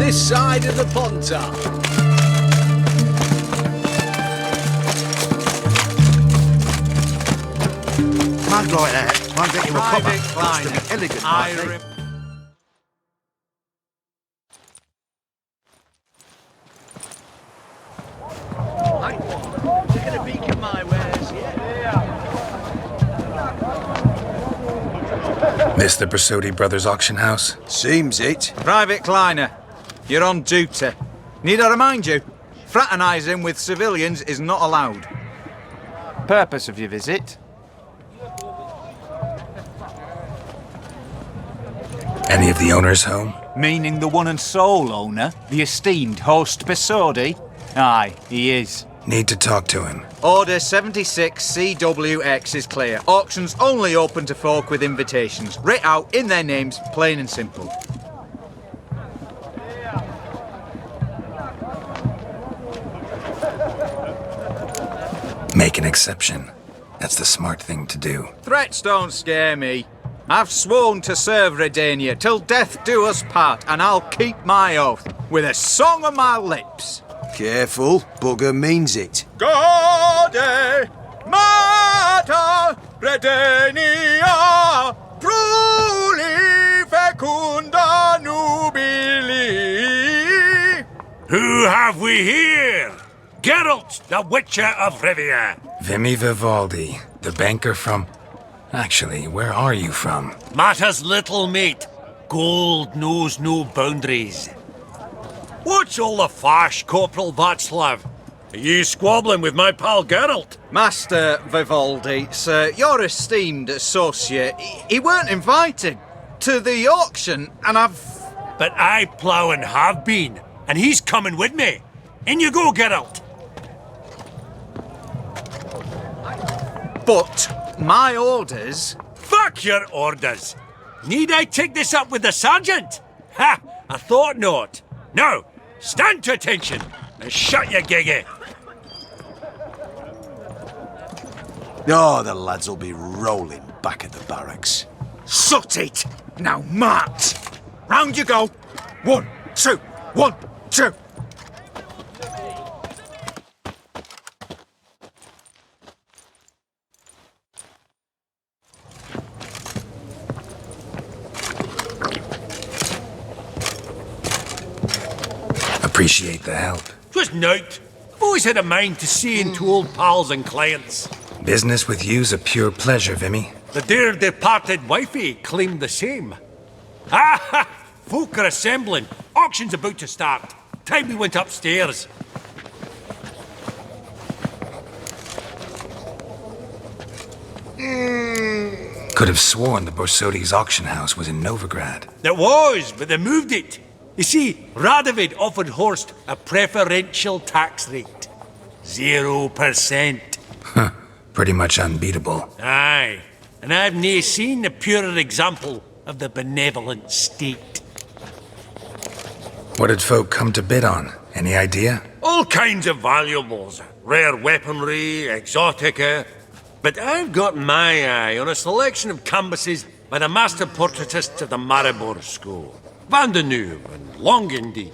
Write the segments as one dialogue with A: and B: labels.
A: this side of the Pontar.
B: Mug like that won't get you a copper.
A: Private
B: Got to be
A: Kleiner.
B: elegant, like that.
A: Taking a peek at my wares,
C: This the Brasodi Brothers auction house?
B: Seems it.
D: Private Kleiner, you're on duty. Need I remind you? Fraternising with civilians is not allowed. Purpose of your visit?
C: Any of the owners home?
D: Meaning the one and sole owner, the esteemed host Pesodi? Aye, he is.
C: Need to talk to him.
D: Order 76 CWX is clear. Auctions only open to folk with invitations. Writ out in their names, plain and simple.
C: Make an exception. That's the smart thing to do.
D: Threats don't scare me. I've sworn to serve Redania till death do us part, and I'll keep my oath with a song on my lips.
B: Careful, bugger means it.
D: GOTY! Mater Redania! Pruli fecunda nubili!
E: Who have we here? Geralt, the Witcher of Rivia.
C: Vimy Vivaldi, the banker from... Actually, where are you from?
E: Matters little, mate. Gold knows no boundaries. What's all the fash, Corporal Václav? Are you squabbling with my pal Geralt?
D: Master Vivaldi, sir, your esteemed associate, he weren't invited to the auction, and I've...
E: But I plough and have been, and he's coming with me. In you go, Geralt.
D: But my orders...
E: Fuck your orders. Need I take this up with the sergeant? Ha! I thought not. Now, stand to attention and shut your giggy.
B: Oh, the lads will be rolling back at the barracks.
D: Sut it! Now march! Round you go! 1, 2, 1, 2!
C: Appreciate the help.
E: Just note, I've always had a mind to see into old pals and clients.
C: Business with you's a pure pleasure, Vimy.
E: The dear departed wifey claimed the same. Ah ha! Folk are assembling. Auction's about to start. Time we went upstairs.
C: Could have sworn the Borsodi's auction house was in Novigrad.
E: It was, but they moved it. You see, Radovid offered Horst a preferential tax rate. 0%.
C: Huh. Pretty much unbeatable.
E: Aye, and I've nae seen a purer example of the benevolent state.
C: What did folk come to bid on? Any idea?
E: All kinds of valuables. Rare weaponry, exotica. But I've got my eye on a selection of canvases by the master portraitists of the Maribor School. Van de Neuve and Longindy.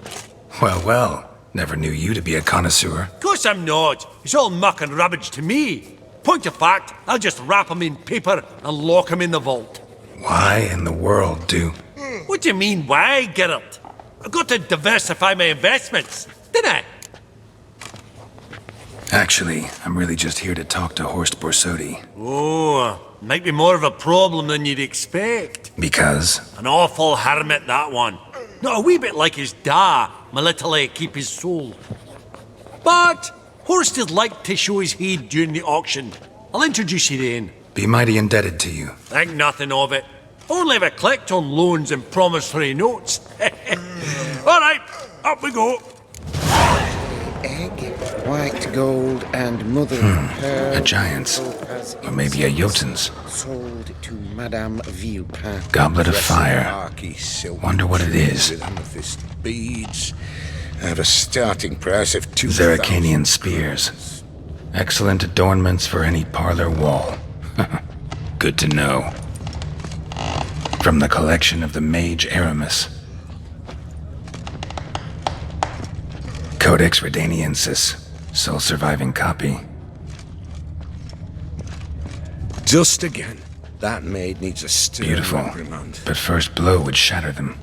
C: Well, well. Never knew you to be a connoisseur.
E: Of course I'm not. It's all muck and rubbish to me. Point of fact, I'll just wrap 'em in paper and lock 'em in the vault.
C: Why in the world do...
E: What do you mean, why, Geralt? I've got to diversify my investments, didn't I?
C: Actually, I'm really just here to talk to Horst Borsodi.
E: Oh, might be more of a problem than you'd expect.
C: Because?
E: An awful hermit, that one. Not a wee bit like his da, my little keep his soul. But Horst is like to show his heed during the auction. I'll introduce you then.
C: Be mighty indebted to you.
E: Think nothing of it. Only ever clicked on loans and promissory notes. All right, up we go.
F: Egg, white gold, and mother of pearl.
C: A giant's. Or maybe a Jotun's.
F: Sold to Madame Villepin.
C: Goblet of fire. Wonder what it is.
G: With amethyst beads. I have a starting price of 2,000.
C: Zeracanian spears. Excellent adornments for any parlor wall. Good to know. From the collection of the mage Aramis. Codex Redaniensis, sole surviving copy.
G: Just again. That maid needs a stern
C: Beautiful,
G: reprimand.
C: but first blow would shatter them.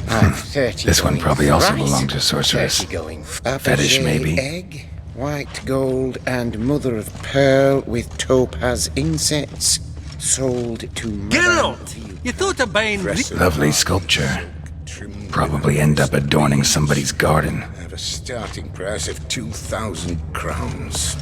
F: I've 30
C: This one
F: going
C: probably also
F: right,
C: belonged to sorceress.
F: 30 going
C: Fetish,
F: Fabergé
C: maybe?
F: Egg, white gold, and mother of pearl with topaz insets. Sold to Madame
E: Geralt! You thought of buying...
C: Lovely sculpture. Probably end up adorning somebody's garden.
G: I have a starting price of 2,000 crowns.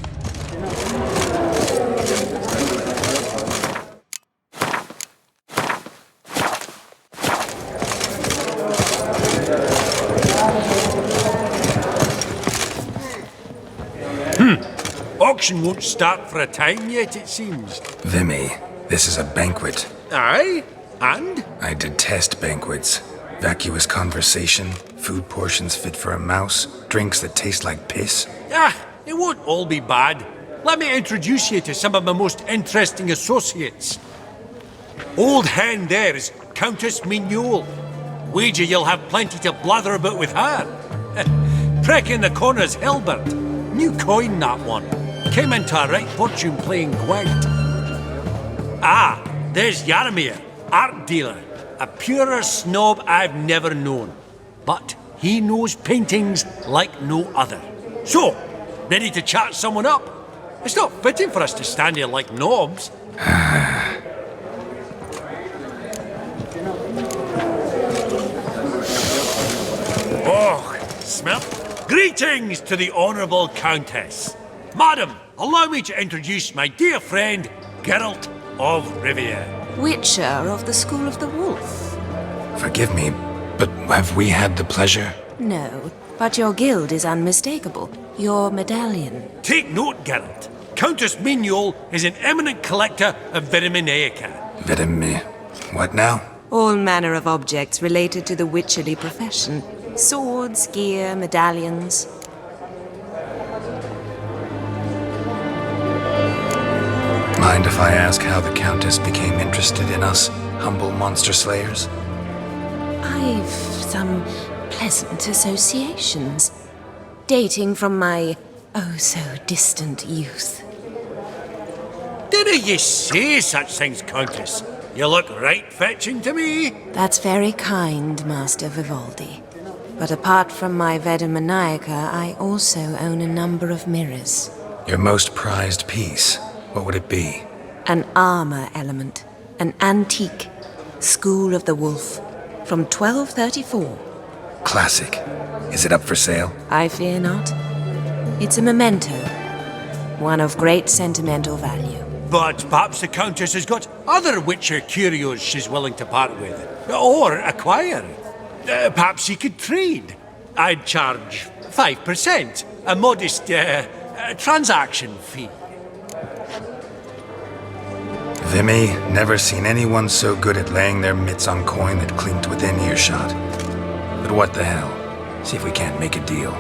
E: Auction won't start for a time yet, it seems.
C: Vimy, this is a banquet.
E: Aye? And?
C: I detest banquets. Vacuous conversation, food portions fit for a mouse, drinks that taste like piss.
E: Ah, it won't all be bad. Let me introduce you to some of my most interesting associates. Old hen there is Countess Mignole. Wager you'll have plenty to blather about with her. Prick in the corner's Hilbert. New coin, that one. Came into a right fortune playing Gwent. Ah, there's Yaromir, art dealer. A purer snob I've never known. But he knows paintings like no other. So, ready to chat someone up? It's not fitting for us to stand here like knobs. Oh, smell. Greetings to the Honourable Countess. Madam, allow me to introduce my dear friend, Geralt of Rivia.
H: Witcher of the School of the Wolf.
C: Forgive me, but have we had the pleasure?
H: No, but your guild is unmistakable. Your medallion.
E: Take note, Geralt. Countess Mignole is an eminent collector of Vitaminaica.
C: Vitamin... what now?
H: All manner of objects related to the witcherly profession. Swords, gear, medallions.
C: Mind if I ask how the Countess became interested in us, humble monster slayers?
H: I've some pleasant associations. Dating from my oh-so-distant youth.
E: Dinna ye say such things, Countess? You look right fetching to me.
H: That's very kind, Master Vivaldi. But apart from my Vitaminaica, I also own a number of mirrors.
C: Your most prized piece, what would it be?
H: An armor element. An antique. School of the Wolf. From 1234.
C: Classic. Is it up for sale?
H: I fear not. It's a memento. One of great sentimental value.
E: But perhaps the Countess has got other Witcher curios she's willing to part with. Or acquire. Perhaps you could trade. I'd charge 5%. A modest transaction fee.
C: Vimy, never seen anyone so good at laying their mitts on coin that clinked within earshot. But what the hell? See if we can't make a deal.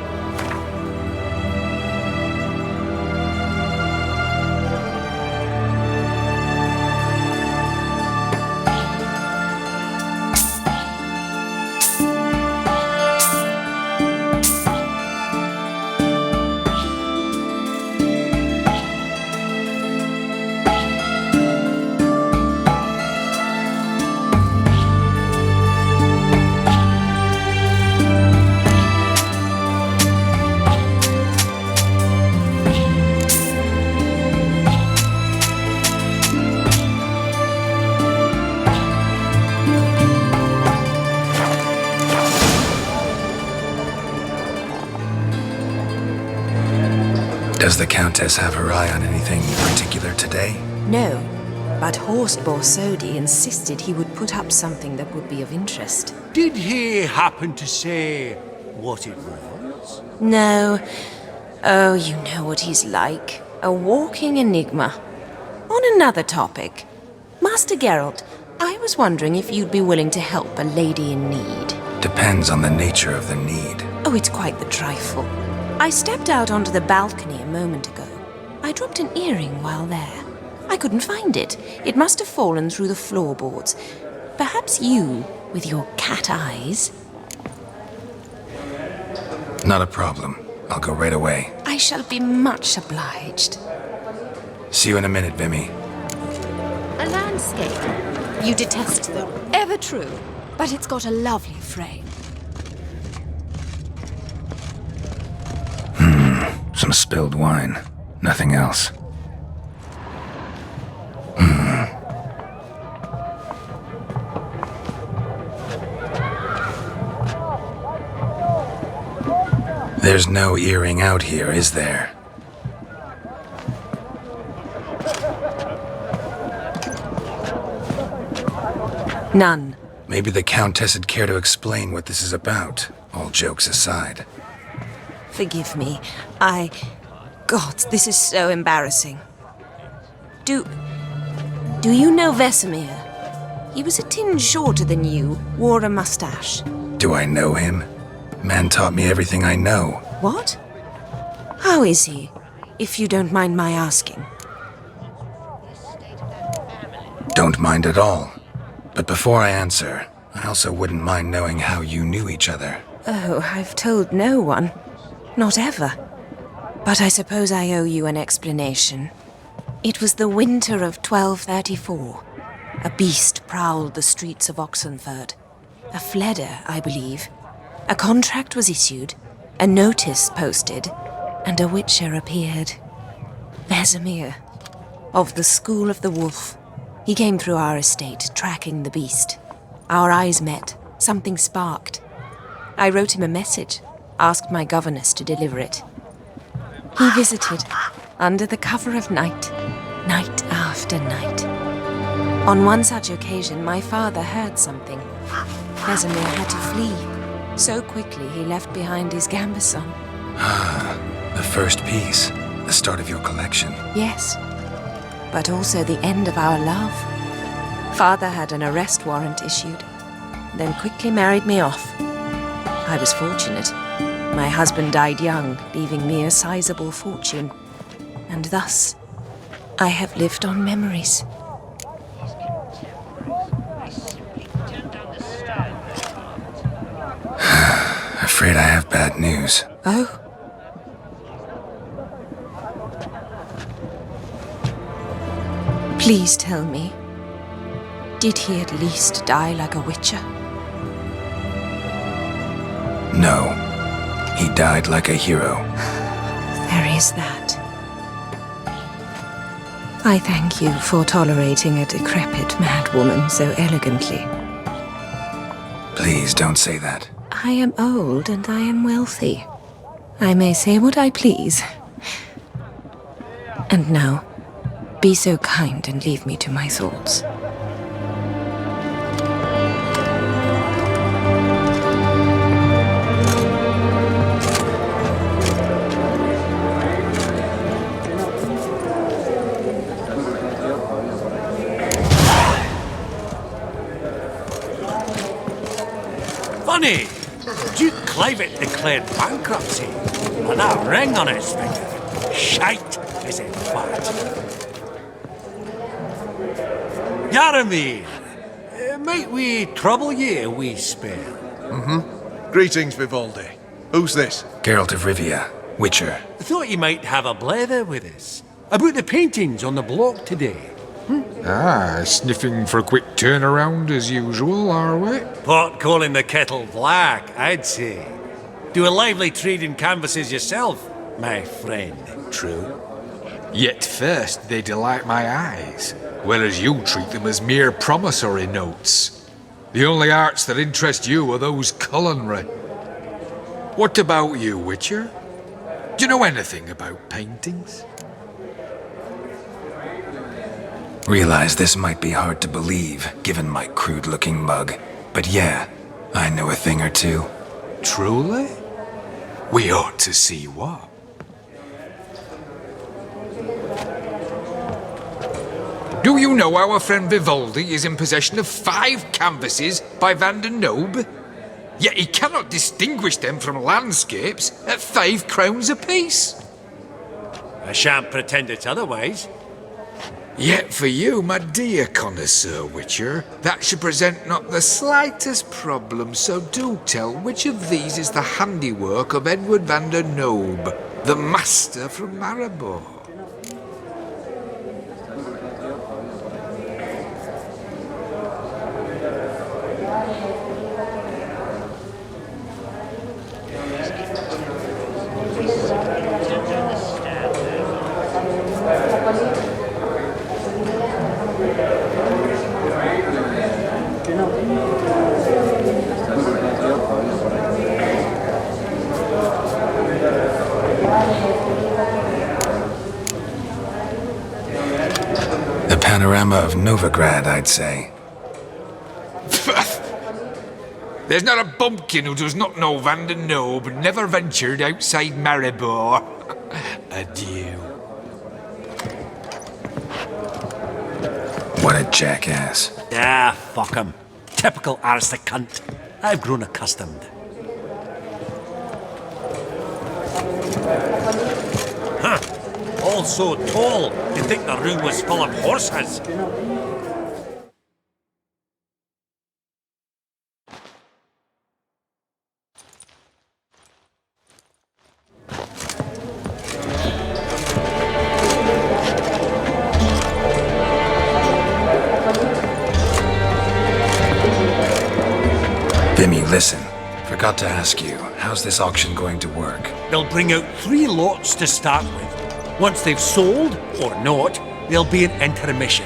C: Does the Countess have her eye on anything particular today?
H: No, but Horst Borsodi insisted he would put up something that would be of interest.
E: Did he happen to say what it was?
H: No. Oh, you know what he's like. A walking enigma. On another topic. Master Geralt, I was wondering if you'd be willing to help a lady in need.
C: Depends on the nature of the need.
H: Oh, it's quite the trifle. I stepped out onto the balcony a moment ago. I dropped an earring while there. I couldn't find it. It must have fallen through the floorboards. Perhaps you, with your cat eyes,
C: Not a problem. I'll go right away.
H: I shall be much obliged.
C: See you in a minute, Vimy.
I: A landscape. You detest them. Ever true. But it's got a lovely frame.
C: Some spilled wine. Nothing else. There's no earring out here, is there?
H: None.
C: Maybe the Countess would care to explain what this is about, all jokes aside.
H: Forgive me. God, this is so embarrassing. Do you know Vesemir? He was a tinge shorter than you, wore a mustache.
C: Do I know him? Man taught me everything I know.
H: What? How is he, if you don't mind my asking?
C: Don't mind at all. But before I answer, I also wouldn't mind knowing how you knew each other.
H: Oh, I've told no one. Not ever. But I suppose I owe you an explanation. It was the winter of 1234. A beast prowled the streets of Oxenford. A fledder, I believe. A contract was issued, a notice posted, and a witcher appeared. Vesemir, of the School of the Wolf. He came through our estate, tracking the beast. Our eyes met. Something sparked. I wrote him a message, asked my governess to deliver it. He visited, under the cover of night, night after night. On one such occasion, my father heard something. Vesemir had to flee. So quickly, he left behind his gambeson.
C: The first piece, the start of your collection.
H: Yes, but also the end of our love. Father had an arrest warrant issued, then quickly married me off. I was fortunate. My husband died young, leaving me a sizable fortune. And thus, I have lived on memories.
C: Afraid I have bad news.
H: Oh? Please tell me, did he at least die like a witcher?
C: No. He died like a hero.
H: There is that. I thank you for tolerating a decrepit madwoman so elegantly.
C: Please don't say that.
H: I am old and I am wealthy. I may say what I please. And now, be so kind and leave me to my thoughts.
E: Funny! Duke Clivet declared bankruptcy, and that ring on his finger. Shite, is it fat? Yaramir, might we trouble ye a wee spell?
B: Greetings, Vivaldi. Who's this?
C: Geralt of Rivia, Witcher.
E: Thought you might have a blether with us. About the paintings on the block today.
J: Sniffing for a quick turnaround as usual, are we?
E: Pot calling the kettle black, I'd say. Do a lively trade in canvases yourself, my friend.
J: True. Yet first they delight my eyes, whereas you treat them as mere promissory notes. The only arts that interest you are those culinary. What about you, Witcher? Do you know anything about paintings?
C: Realize this might be hard to believe, given my crude-looking mug. But yeah, I know a thing or two.
J: Truly? We ought to see what. Do you know our friend Vivaldi is in possession of 5 canvases by Van der Nobe? Yet he cannot distinguish them from landscapes at 5 crowns apiece.
E: I shan't pretend it's otherwise.
J: Yet for you, my dear connoisseur Witcher, that should present not the slightest problem, so do tell which of these is the handiwork of Edward van der Noob, the master from Maribor.
C: Panorama of Novigrad, I'd say.
J: There's not a bumpkin who does not know Van der Noob never ventured outside Maribor. Adieu.
C: What a jackass.
E: Ah, fuck him. Typical aristocrat. I've grown accustomed. Huh. All so tall, you'd think the room was full of horses.
C: Bimmy, listen. Forgot to ask you, how's this auction going to work?
E: They'll bring out 3 lots to start with. Once they've sold, or not, there'll be an intermission.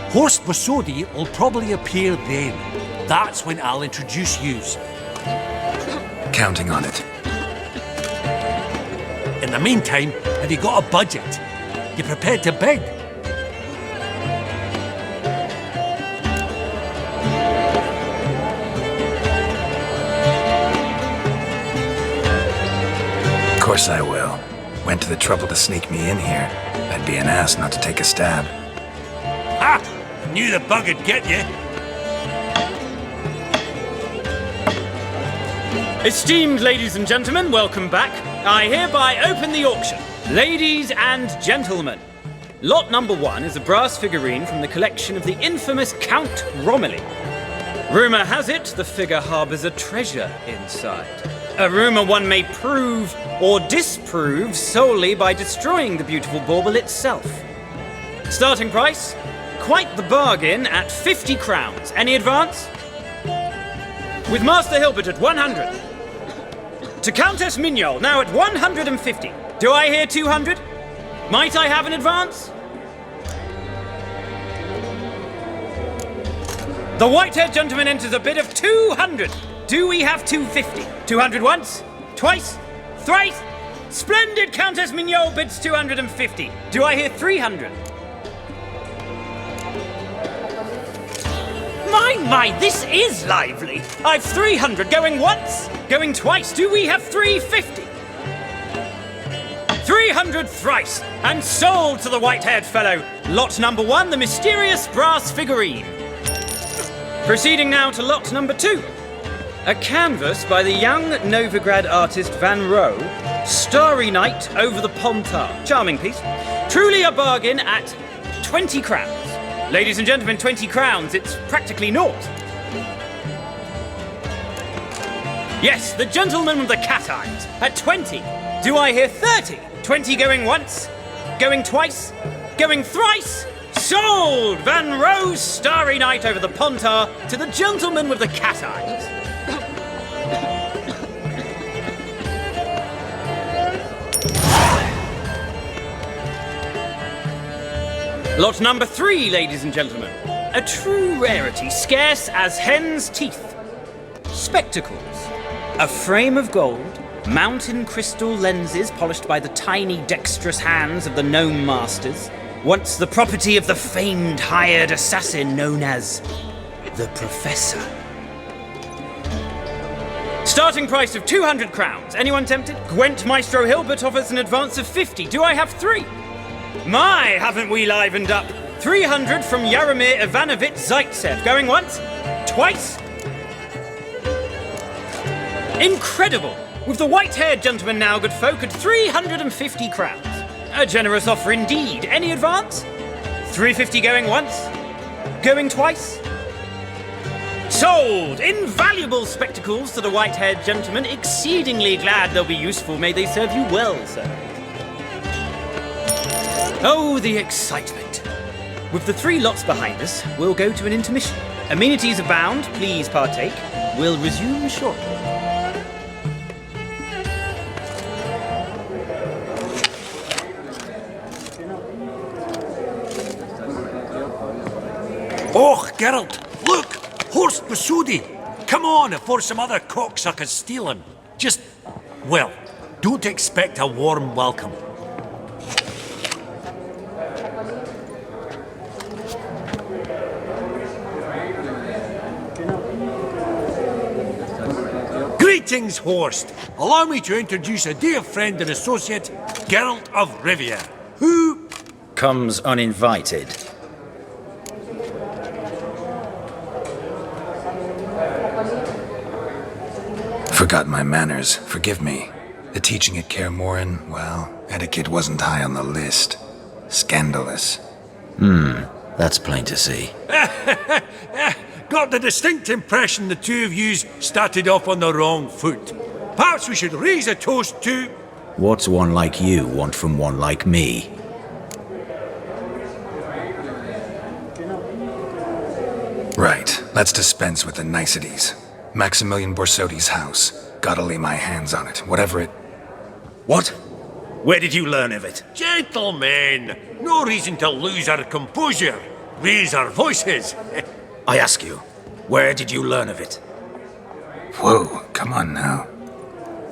E: Horst Bosodi will probably appear then. That's when I'll introduce yous.
C: Counting on it.
E: In the meantime, have you got a budget? You prepared to bid?
C: Of course I will. Went to the trouble to sneak me in here. I'd be an ass not to take a stab.
E: Ha! Knew the bug would get you.
K: Esteemed ladies and gentlemen, welcome back. I hereby open the auction. Ladies and gentlemen, lot number 1 is a brass figurine from the collection of the infamous Count Romilly. Rumour has it the figure harbours a treasure inside. A rumour one may prove or disprove solely by destroying the beautiful bauble itself. Starting price? Quite the bargain at 50 crowns. Any advance? With Master Hilbert at 100. To Countess Mignol, now at 150. Do I hear 200? Might I have an advance? The white-haired gentleman enters a bid of 200. Do we have 250? 200 once? Twice? Thrice? Splendid! Countess Mignol bids 250. Do I hear 300? My, this is lively. I've 300 going once, going twice. Do we have 350? 300 thrice, and sold to the white-haired fellow. Lot number 1, the mysterious brass figurine. Proceeding now to lot number 2. A canvas by the young Novigrad artist Van Rohe, Starry Night over the Pontar. Charming piece. Truly a bargain at 20 crowns. Ladies and gentlemen, 20 crowns, it's practically naught. Yes, the gentleman with the cat eyes at 20. Do I hear 30? 20 going once, going twice, going thrice. Sold! Van Rohe's Starry Night over the Pontar to the gentleman with the cat eyes. Lot number 3, ladies and gentlemen. A true rarity, scarce as hen's teeth. Spectacles. A frame of gold, mountain crystal lenses polished by the tiny dexterous hands of the gnome masters. Once the property of the famed hired assassin known as the Professor. Starting price of 200 crowns. Anyone tempted? Gwent Maestro Hilbert offers an advance of 50. Do I have 3? My, haven't we livened up? 300 from Yaromir Ivanovich Zaitsev. Going once? Twice? Incredible! With the white-haired gentleman now, good folk, at 350 crowns. A generous offer indeed. Any advance? 350 going once? Going twice? Sold! Invaluable spectacles to the white-haired gentleman. Exceedingly glad they'll be useful. May they serve you well, sir. Oh, the excitement. With the 3 lots behind us, we'll go to an intermission. Amenities abound. Please partake. We'll resume shortly.
E: Oh, Geralt, look! Horst Basudi! Come on before some other cocksuckers steal him. Just, well, don't expect a warm welcome. Greetings, Horst. Allow me to introduce a dear friend and associate, Geralt of Rivia, who
L: comes uninvited.
C: Forgot my manners. Forgive me. The teaching at Kaer Morhen, well, etiquette wasn't high on the list. Scandalous.
L: That's plain to see.
E: got the distinct impression the two of yous started off on the wrong foot. Perhaps we should raise a toast to...
L: What's one like you want from one like me?
C: Right. Let's dispense with the niceties. Maximilian Borsodi's house. Gotta lay my hands on it, whatever it...
L: What? Where did you learn of it?
E: Gentlemen, no reason to lose our composure. Raise our voices.
L: I ask you, where did you learn of it?
C: Whoa, come on now.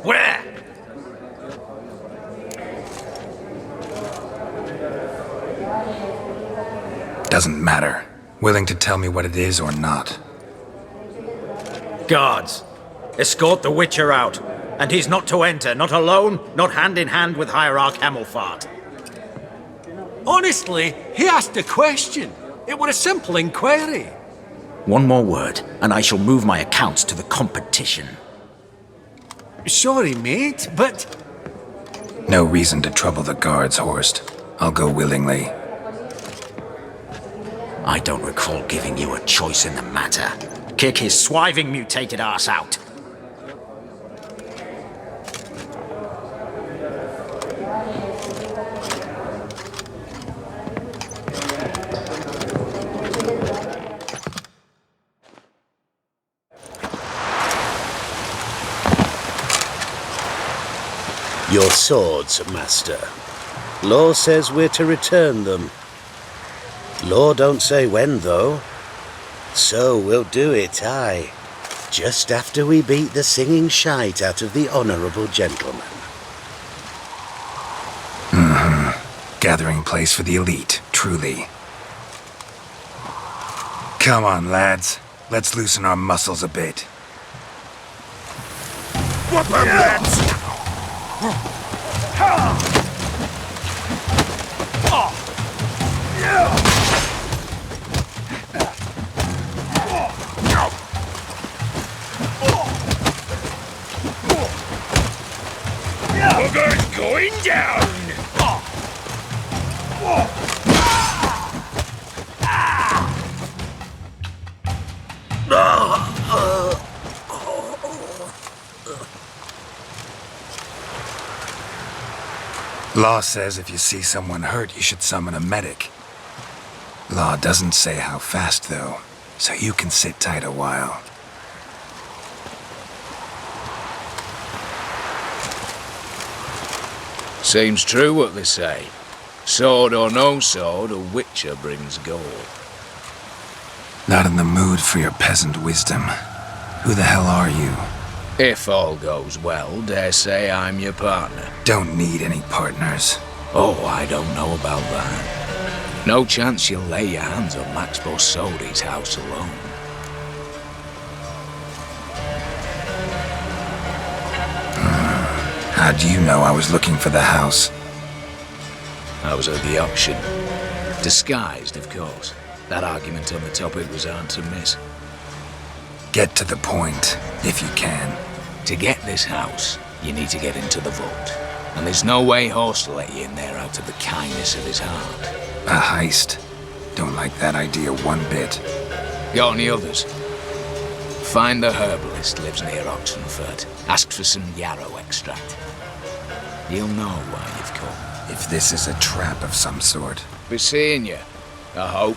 E: Where?
C: Doesn't matter. Willing to tell me what it is or not.
L: Guards, escort the Witcher out. And he's not to enter, not alone, not hand in hand with Hierarch Hamelfart.
E: Honestly, he asked a question. It were a simple inquiry.
L: One more word, and I shall move my accounts to the competition.
E: Sorry, mate, but...
C: No reason to trouble the guards, Horst. I'll go willingly.
L: I don't recall giving you a choice in the matter. Kick his swiving mutated ass out.
M: Your swords, Master. Law says we're to return them. Law don't say when, though. So we'll do it, aye. Just after we beat the singing shite out of the honourable gentleman.
C: Gathering place for the elite, truly. Come on, lads. Let's loosen our muscles a bit.
E: Whoop 'em, lads! Booger's going down!
C: Law says if you see someone hurt, you should summon a medic. Law doesn't say how fast, though, so you can sit tight a while.
N: Seems true what they say. Sword or no sword, a witcher brings gold.
C: Not in the mood for your peasant wisdom. Who the hell are you?
N: If all goes well, dare say I'm your partner.
C: Don't need any partners.
N: Oh, I don't know about that. No chance you'll lay your hands on Max Borsodi's house alone.
C: How do you know I was looking for the house?
N: I was at the auction. Disguised, of course. That argument on the topic was hard to miss.
C: Get to the point, if you can.
N: To get this house, you need to get into the vault. And there's no way Horst will let you in there out of the kindness of his heart.
C: A heist? Don't like that idea one bit.
N: Got any others? Find the herbalist lives near Oxenfurt. Ask for some yarrow extract. He'll know why you've come.
C: If this is a trap of some sort.
N: Be seeing you, I hope.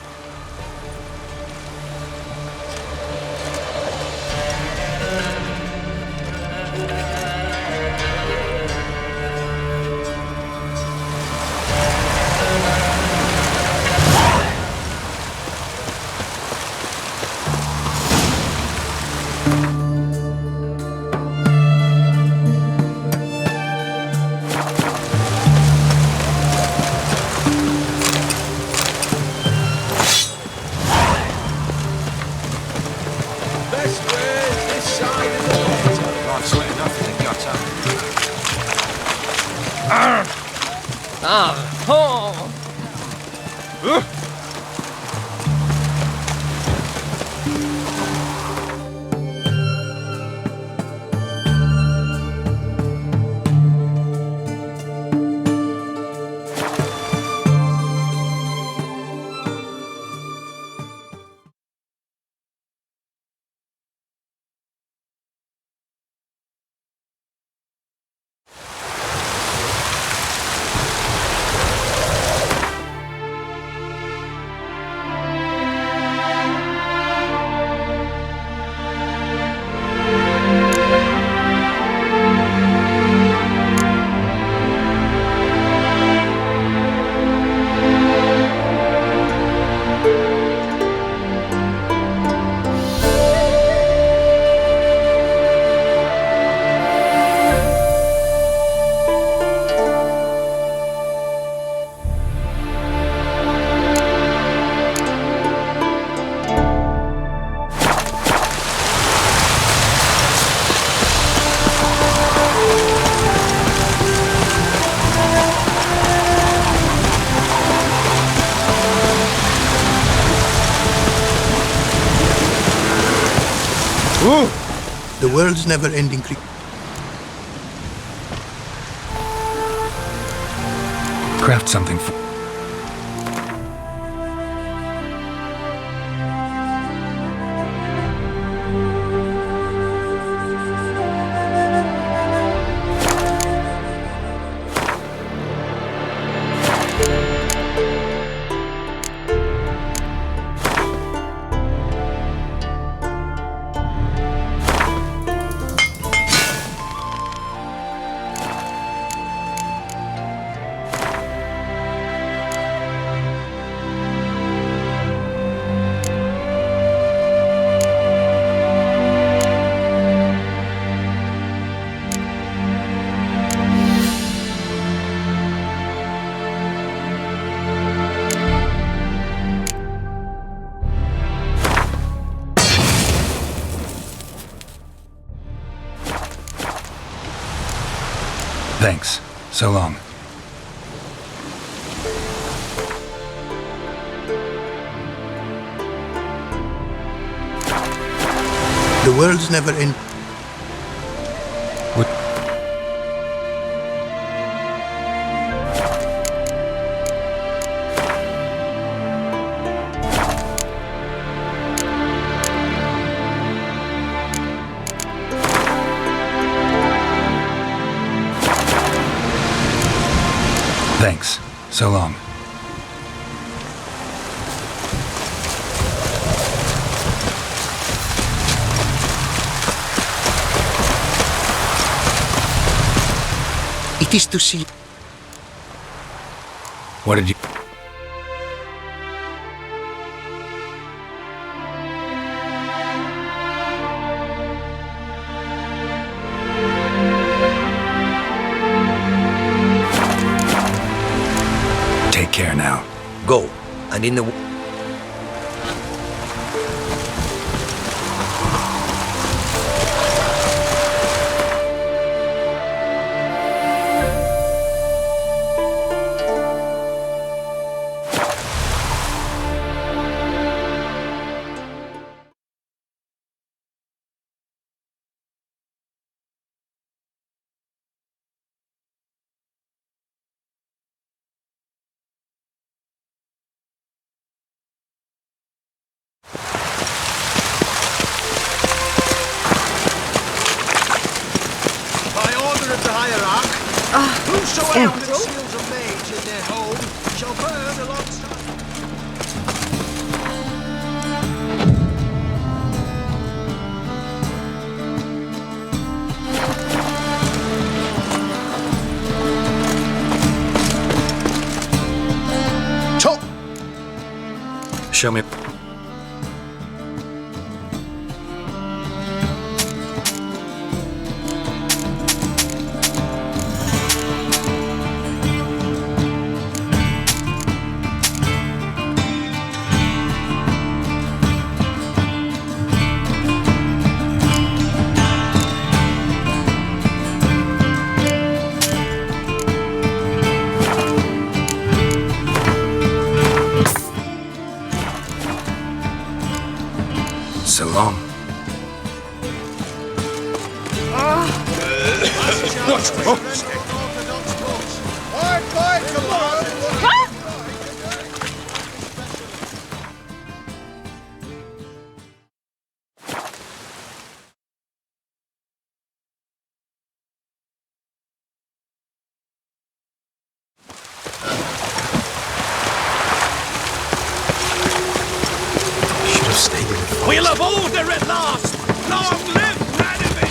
A: Best way is this side of the water.
C: Can't say enough in the gutter.
G: The world's never-ending
C: Craft something for... Thanks. So long.
G: The world's never-ending...
C: Thanks. So long.
G: It is to see...
C: What did you... Take care now.
M: Go, and in the...
A: order of the hierarch. Whosoever conceals a mage in their home shall burn alongside.
C: Show me. So long. Should have stayed in the forest.
A: We'll have order at last! Long live Vladimir!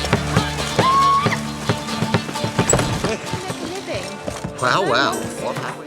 F: Well, well, what happened?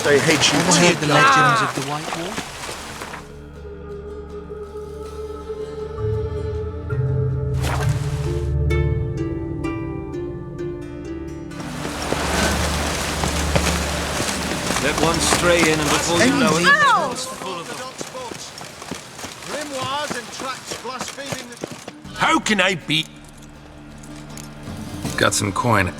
B: They hate you
N: Ever heard the legends of the White Wolf?
A: Let one stray in and before you know it...
H: Ow!
A: Grimoires and tracts blaspheming the...
E: How can I be?
C: Got some coin.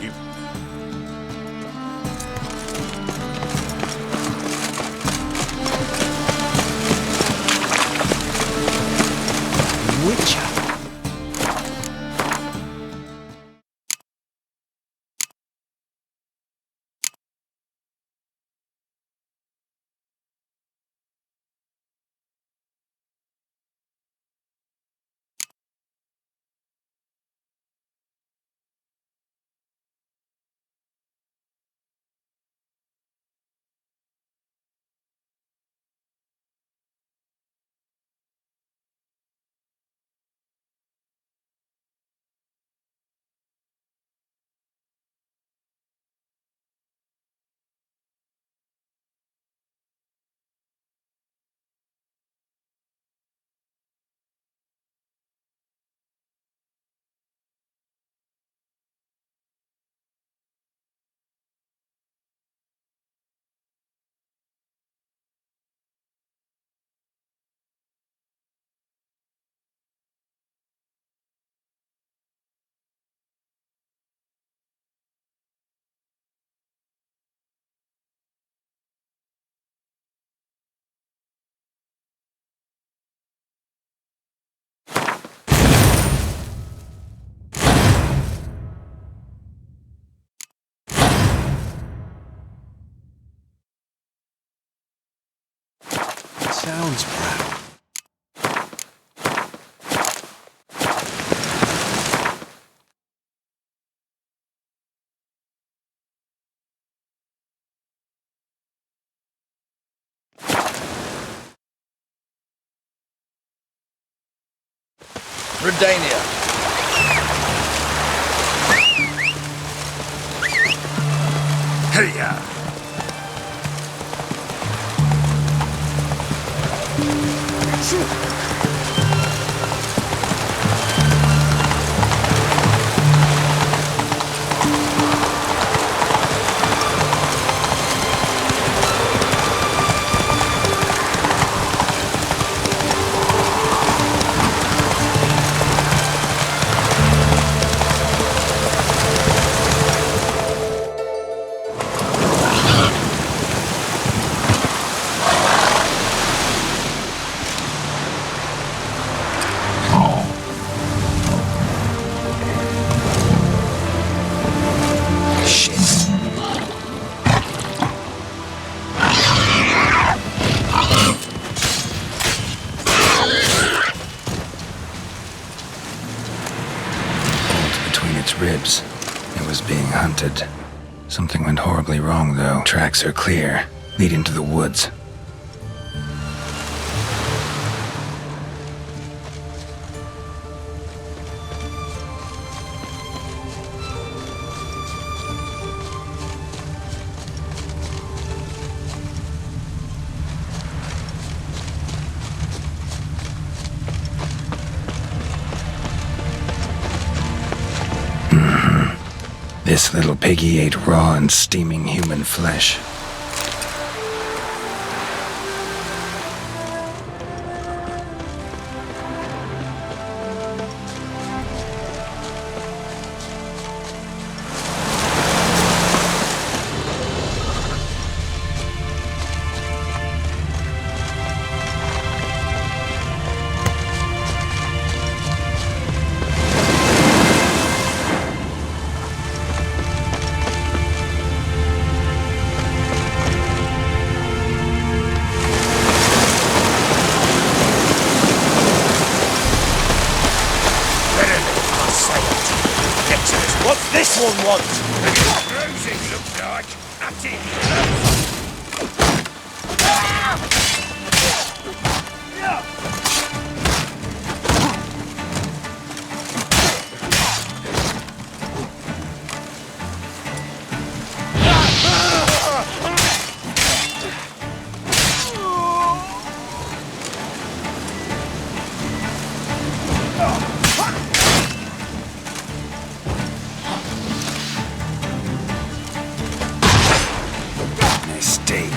B: Sounds proud. Redania.
C: Hey-ya! Ribs. It was being hunted. Something went horribly wrong, though. Tracks are clear, leading to the woods. This little piggy ate raw and steaming human flesh.
E: What's this one want?
G: Bruising looks like. That's it.
C: Mistake.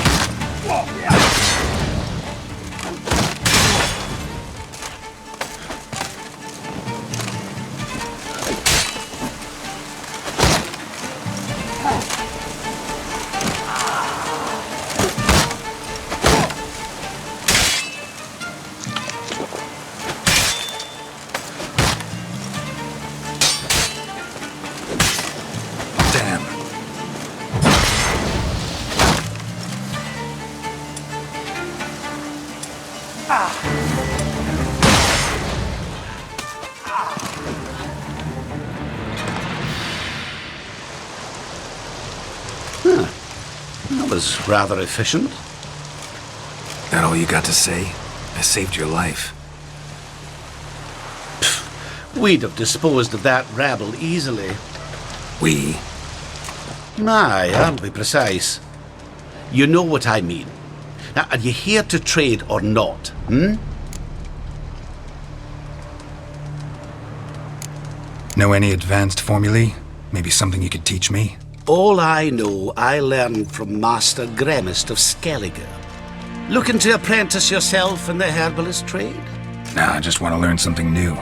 M: That was rather efficient.
C: That all you got to say? I saved your life.
M: We'd have disposed of that rabble easily.
C: We?
M: Aye, aren't we precise? You know what I mean. Now, are you here to trade or not,
C: Know any advanced formulae? Maybe something you could teach me?
M: All I know, I learned from Master Gremist of Skellige. Looking to apprentice yourself in the herbalist trade?
C: Nah, I just want to learn something new.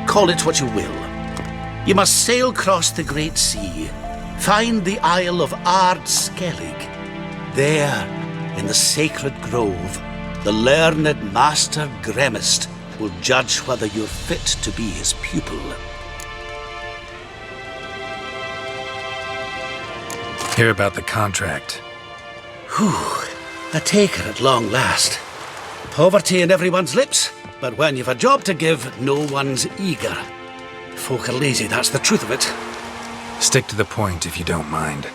M: Call it what you will. You must sail across the Great Sea, find the Isle of Ard Skellig. There, in the sacred grove, the learned Master Gremist will judge whether you're fit to be his pupil.
C: Hear about the contract.
M: Whew, a taker at long last. Poverty in everyone's lips, but when you've a job to give, no one's eager. Folk are lazy, that's the truth of it.
C: Stick to the point if you don't mind.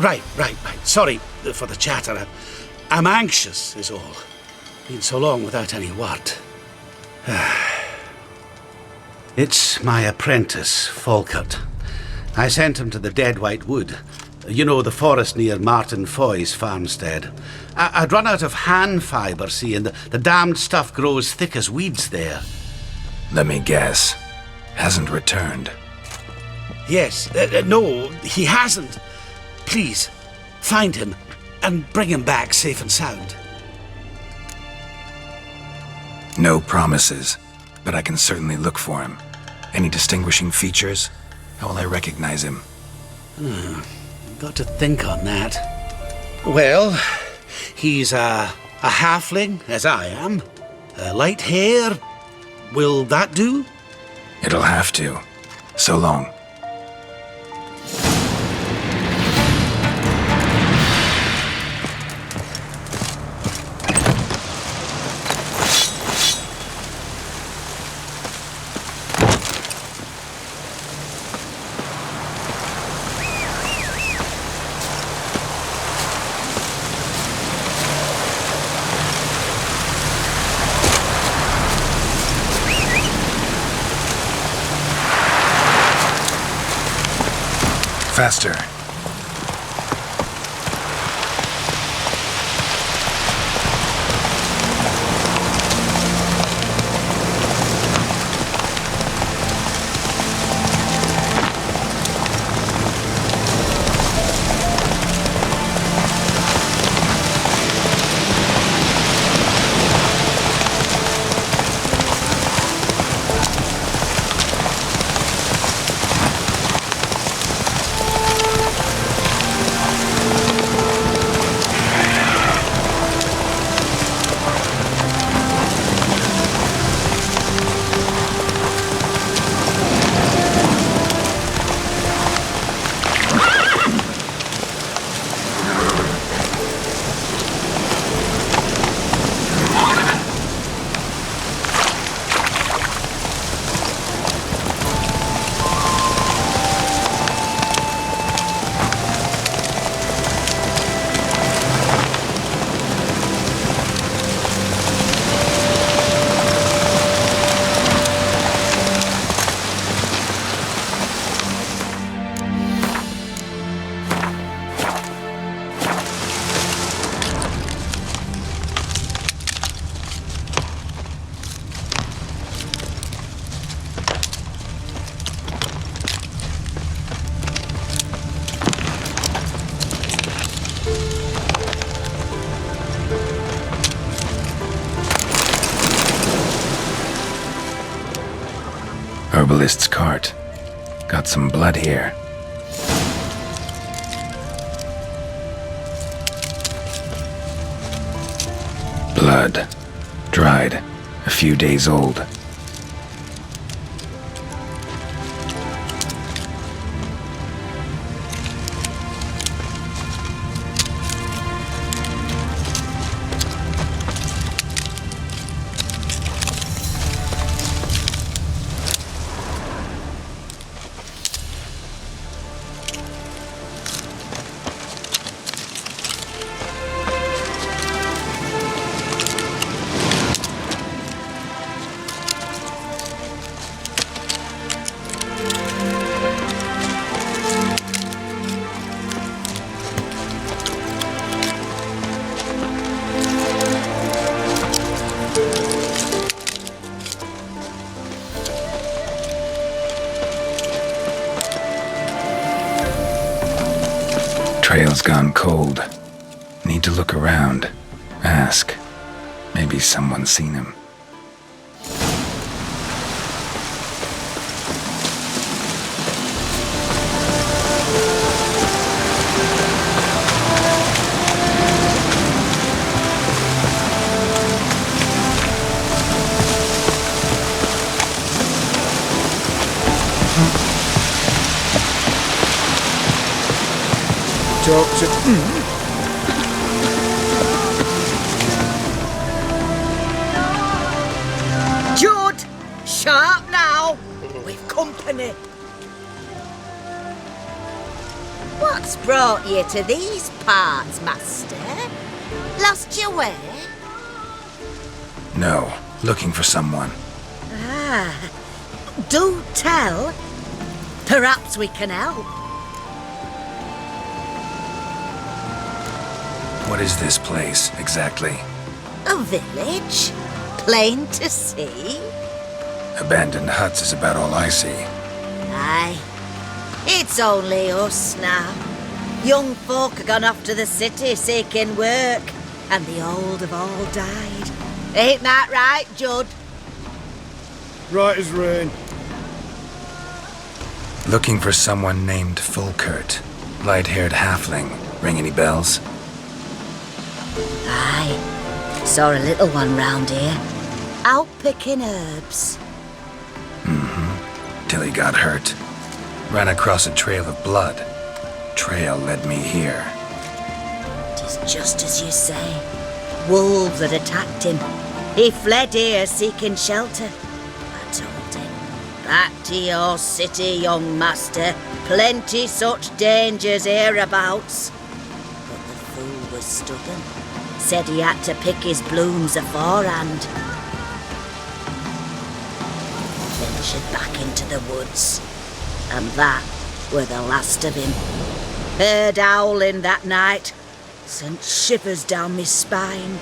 M: Right. Sorry for the chatter. I'm anxious, is all. Been so long without any word.
O: It's my apprentice, Falkert. I sent him to the Dead White Wood. You know, the forest near Martin Foy's farmstead. I'd run out of hand fibre, see, and the damned stuff grows thick as weeds there.
C: Let me guess. Hasn't returned.
O: Yes, no, he hasn't. Please, find him and bring him back safe and sound.
C: No promises, but I can certainly look for him. Any distinguishing features? How will I recognize him?
O: Got to think on that. Well, he's a halfling, as I am. Light hair. Will that do?
C: It'll have to. So long. Faster. Herbalist's cart. Got some blood here. Blood. Dried. A few days old. Trail's gone cold. Need to look around. Ask. Maybe someone's seen him.
A: Talk to...
P: Jude! Sharp now! We've company. What's brought you to these parts, master? Lost your way?
C: No. Looking for someone.
P: Ah. Do tell. Perhaps we can help.
C: What is this place, exactly?
P: A village? Plain to see?
C: Abandoned huts is about all I see.
P: Aye. It's only us now. Young folk have gone off to the city seeking work, and the old have all died. Ain't that right, Judd?
A: Right as rain.
C: Looking for someone named Fulkert. Light-haired halfling. Ring any bells?
P: Aye. Saw a little one round here. Out picking herbs.
C: Till he got hurt. Ran across a trail of blood. Trail led me here.
P: Tis just as you say. Wolves had attacked him. He fled here seeking shelter. I told him, back to your city, young master. Plenty such dangers hereabouts. But the fool was stubborn. Said he had to pick his blooms aforehand. Ventured back into the woods. And that were the last of him. Heard howling that night. Sent shivers down my spine.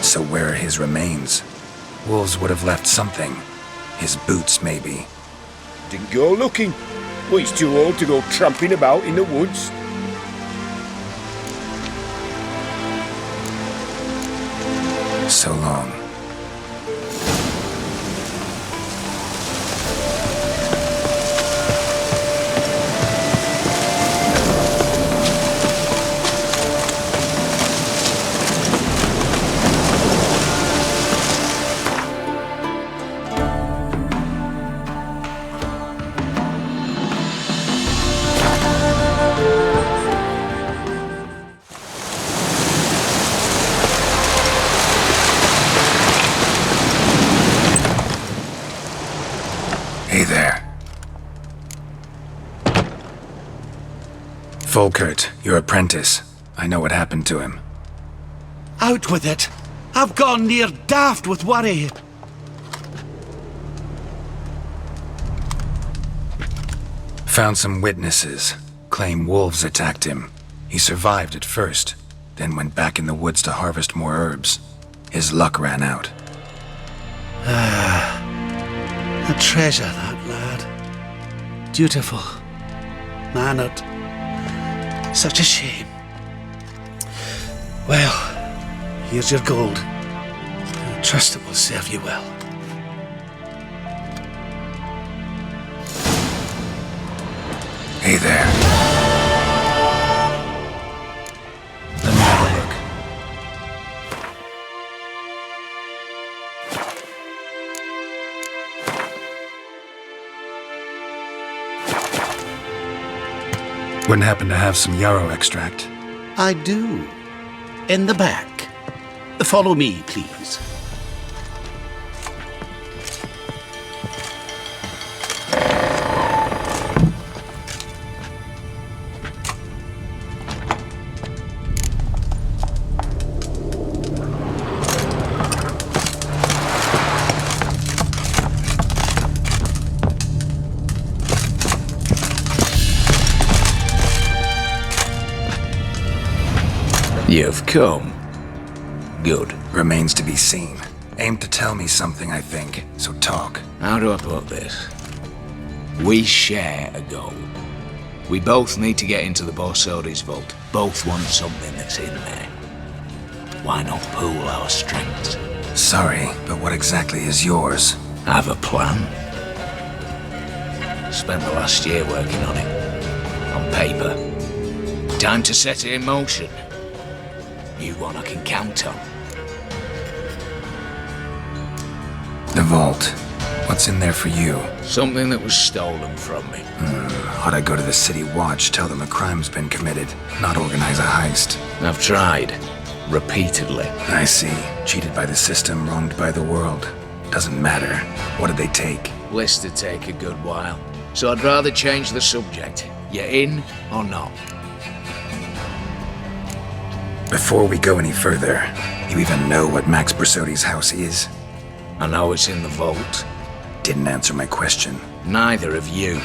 C: So where are his remains? Wolves would have left something. His boots, maybe.
G: Didn't go looking. Well, he's too old to go tramping about in the woods.
C: So long. Hey there. Fulkert, your apprentice. I know what happened to him.
O: Out with it. I've gone near daft with worry.
C: Found some witnesses. Claim wolves attacked him. He survived at first, then went back in the woods to harvest more herbs. His luck ran out.
O: A treasure, that lad. Dutiful. Mannered. Such a shame. Well, here's your gold. I trust it will serve you well.
C: Hey there. Let me have a look. Wouldn't happen to have some yarrow extract?
O: I do. In the back. Follow me, please.
N: You've come. Good.
C: Remains to be seen. Aim to tell me something, I think, so talk.
N: How do I put this? We share a goal. We both need to get into the Borsodi's vault. Both want something that's in there. Why not pool our strengths?
C: Sorry, but what exactly is yours?
N: I have a plan. Spent the last year working on it. On paper. Time to set it in motion. You one I can count on.
C: The vault. What's in there for you?
N: Something that was stolen from me.
C: Ought I go to the city watch, tell them a crime's been committed, not organize a heist?
N: I've tried. Repeatedly.
C: I see. Cheated by the system, wronged by the world. Doesn't matter. What did they take?
N: List to take a good while. So I'd rather change the subject. You in or not?
C: Before we go any further, you even know what Max Bersodi's house is?
N: I know it's in the vault.
C: didn't answer my question.
N: Neither of you.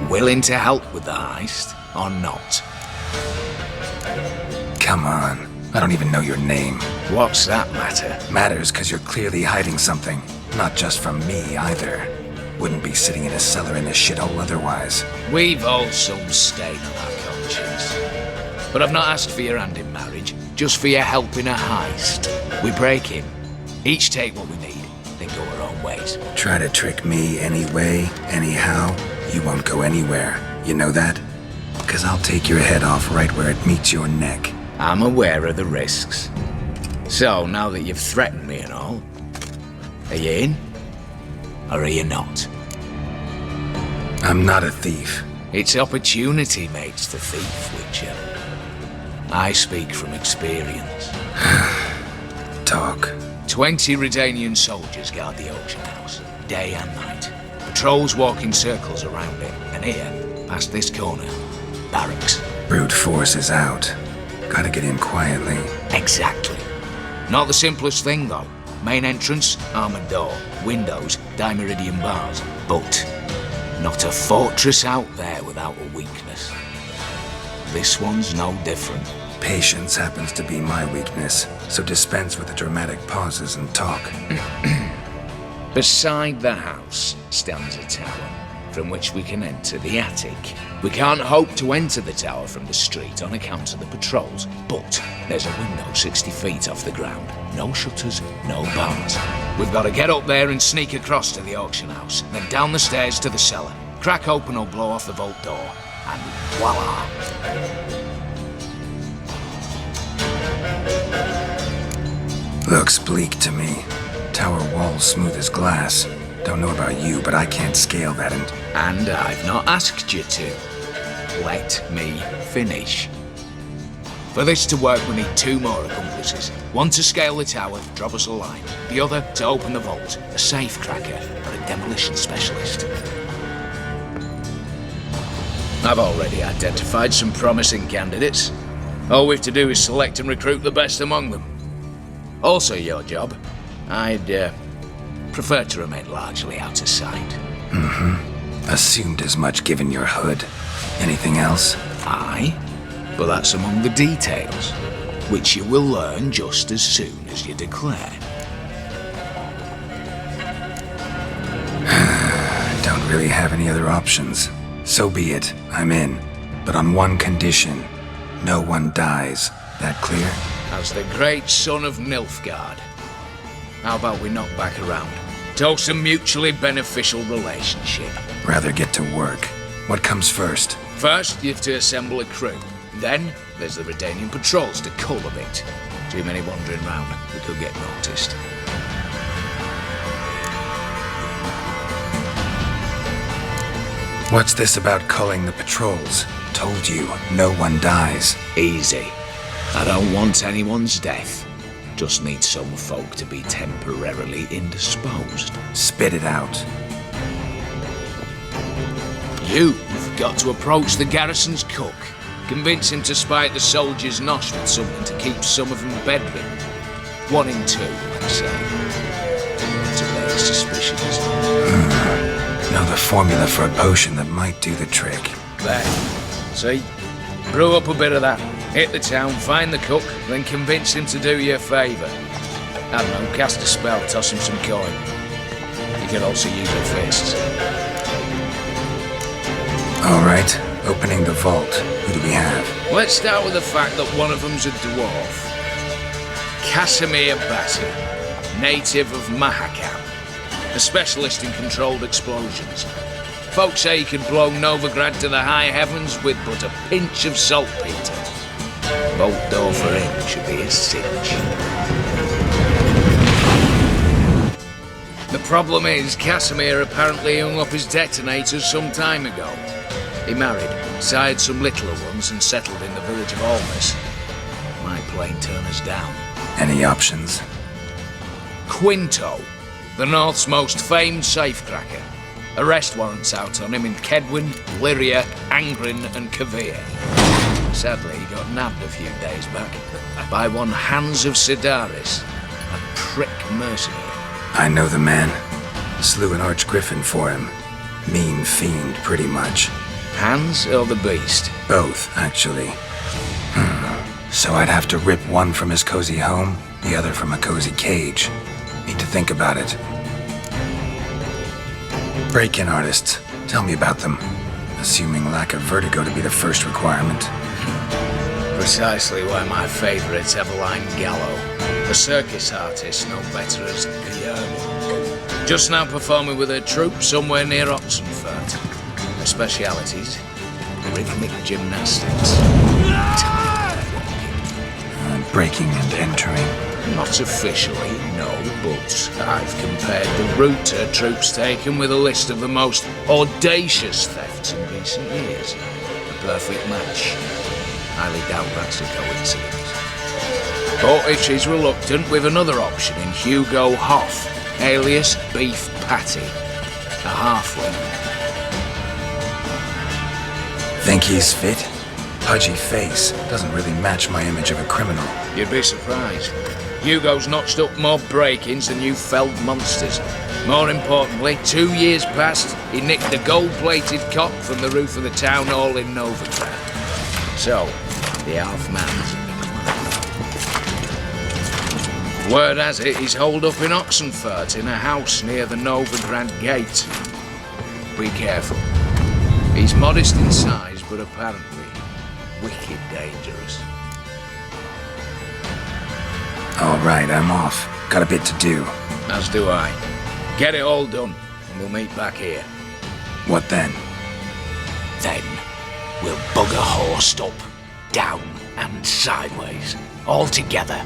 N: Willing to help with the heist, or not?
C: Come on. I don't even know your name.
N: What's that matter?
C: Matters because you're clearly hiding something. Not just from me, either. Wouldn't be sitting in a cellar in a shithole otherwise.
N: We've all some stain on our conscience. But I've not asked for your hand in marriage, just for your help in a heist. We break in, each take what we need, then go our own ways.
C: Try to trick me anyway, anyhow, you won't go anywhere. You know that? Because I'll take your head off right where it meets your neck.
N: I'm aware of the risks. So, now that you've threatened me and all, are you in? Or are you not?
C: I'm not a thief.
N: It's opportunity makes the thief, Witcher. I speak from experience.
C: Talk.
N: 20 Redanian soldiers guard the auction house, day and night. Patrols walk in circles around it, and here, past this corner, barracks.
C: Brute force is out. Gotta get in quietly.
N: Exactly. Not the simplest thing, though. Main entrance, armored door, windows, dimeridian bars. But not a fortress out there without a weakness. This one's no different.
C: Patience happens to be my weakness, so dispense with the dramatic pauses and talk.
N: Beside the house stands a tower, from which we can enter the attic. We can't hope to enter the tower from the street on account of the patrols, but there's a window 60 feet off the ground. No shutters, no bars. We've got to get up there and sneak across to the auction house, then down the stairs to the cellar. Crack open or blow off the vault door, and voila!
C: Looks bleak to me. Tower walls smooth as glass. Don't know about you, but I can't scale that
N: And I've not asked you to. Let me finish. For this to work, we need 2 more accomplices. One to scale the tower, drop us a line. The other to open the vault, a safe cracker or a demolition specialist. I've already identified some promising candidates. All we have to do is select and recruit the best among them. Also your job. I'd prefer to remain largely out of sight.
C: Mm-hmm. Assumed as much given your hood. Anything else?
N: Aye, but that's among the details, which you will learn just as soon as you declare.
C: Don't really have any other options. So be it, I'm in. But on one condition. No one dies. That clear?
N: As the great son of Nilfgaard. How about we knock back around? Toast a mutually beneficial relationship.
C: Rather get to work. What comes first?
N: First, you have to assemble a crew. Then, there's the Redanian patrols to cull a bit. Too many wandering round. We could get noticed.
C: What's this about culling the patrols? Told you, no one dies.
N: Easy. I don't want anyone's death. Just need some folk to be temporarily indisposed.
C: Spit it out.
N: You've got to approach the garrison's cook. Convince him to spike the soldiers' nosh with something to keep some of them bedridden. 1 in 2, I'd say. To make suspicions.
C: Know the formula for a potion that might do the trick.
N: There. See? Brew up a bit of that. Hit the town, find the cook, then convince him to do you a favour. I don't know, cast a spell, toss him some coin. You can also use your fists.
C: Alright, opening the vault. Who do we have?
N: Let's start with the fact that one of them's a dwarf. Casimir Bassi, native of Mahakam. A specialist in controlled explosions. Folks say he can blow Novigrad to the high heavens with but a pinch of saltpeter. Bolt door for him should be a cinch. The problem is, Casimir apparently hung up his detonators some time ago. He married, sired some littler ones, and settled in the village of Almas. Might plain turn us down.
C: Any options?
N: Quinto, the North's most famed safecracker. Arrest warrants out on him in Kedwin, Lyria, Angrin, and Kavir. Sadly, he got nabbed a few days back by one Hans of Sidaris, a prick mercenary.
C: I know the man. Slew an arch-griffin for him. Mean fiend, pretty much.
N: Hans or the beast?
C: Both, actually. So I'd have to rip one from his cozy home, the other from a cozy cage. Need to think about it. Break-in artists. Tell me about them. Assuming lack of vertigo to be the first requirement.
N: Precisely why my favourite's Eveline Gallo. The circus artist no better as Guillermo. Just now performing with her troupe somewhere near Oxenfurt. Her specialities, rhythmic gymnastics.
C: Breaking and entering.
N: Not officially, no, but I've compared the route her troope's taken with a list of the most audacious thefts in recent years. A perfect match. Highly doubt that's a coincidence. But if she's reluctant, with another option in Hugo Hoff, alias Beef Patty, a halfling.
C: Think he's fit? Pudgy face doesn't really match my image of a criminal.
N: You'd be surprised. Hugo's notched up more break-ins than you felled monsters. More importantly, 2 years past, he nicked a gold-plated cock from the roof of the town hall in Novigrad. So, the half-man's in the clan. Word has it he's holed up in Oxenfurt in a house near the Novigrad gate. Be careful. He's modest in size, but apparently wicked dangerous.
C: All right, I'm off. Got a bit to do.
N: As do I. Get it all done, and we'll meet back here.
C: What then?
N: Then, we'll bugger horsed up, down and sideways, all together.